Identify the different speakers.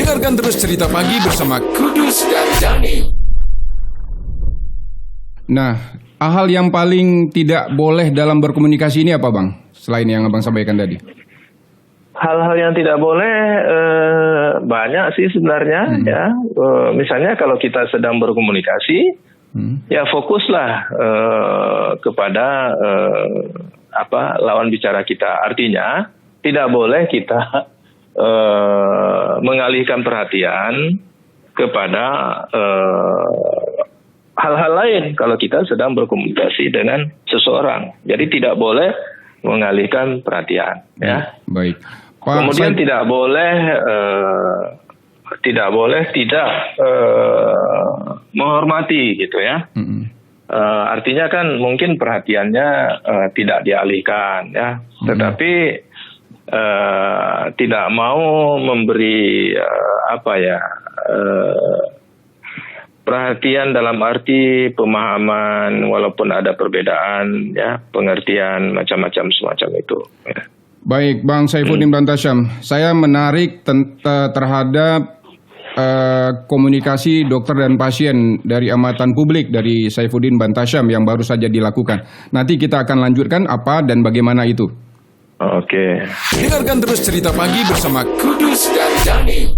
Speaker 1: Dengarkan terus Cerita Pagi bersama Kudus dan Dani.
Speaker 2: Nah, hal yang paling tidak boleh dalam berkomunikasi ini apa, Bang? Selain yang Abang sampaikan tadi.
Speaker 3: Hal-hal yang tidak boleh banyak sih sebenarnya ya. Misalnya kalau kita sedang berkomunikasi, ya fokuslah kepada lawan bicara kita. Artinya tidak boleh kita mengalihkan perhatian kepada hal-hal lain kalau kita sedang berkomunikasi dengan seseorang. Jadi tidak boleh mengalihkan perhatian. Ya.
Speaker 2: Baik.
Speaker 3: Kemudian tidak boleh tidak menghormati gitu ya. Artinya kan mungkin perhatiannya tidak dialihkan ya, tetapi tidak mau memberi perhatian dalam arti pemahaman walaupun ada perbedaan ya, pengertian macam-macam semacam itu. Ya.
Speaker 2: Baik, Bang Saifuddin Bantasyam, saya menarik terhadap komunikasi dokter dan pasien dari amatan publik dari Saifuddin Bantasyam yang baru saja dilakukan. Nanti kita akan lanjutkan apa dan bagaimana itu.
Speaker 3: Oke.
Speaker 1: Dengarkan terus Cerita Pagi bersama Kudus dan Dani.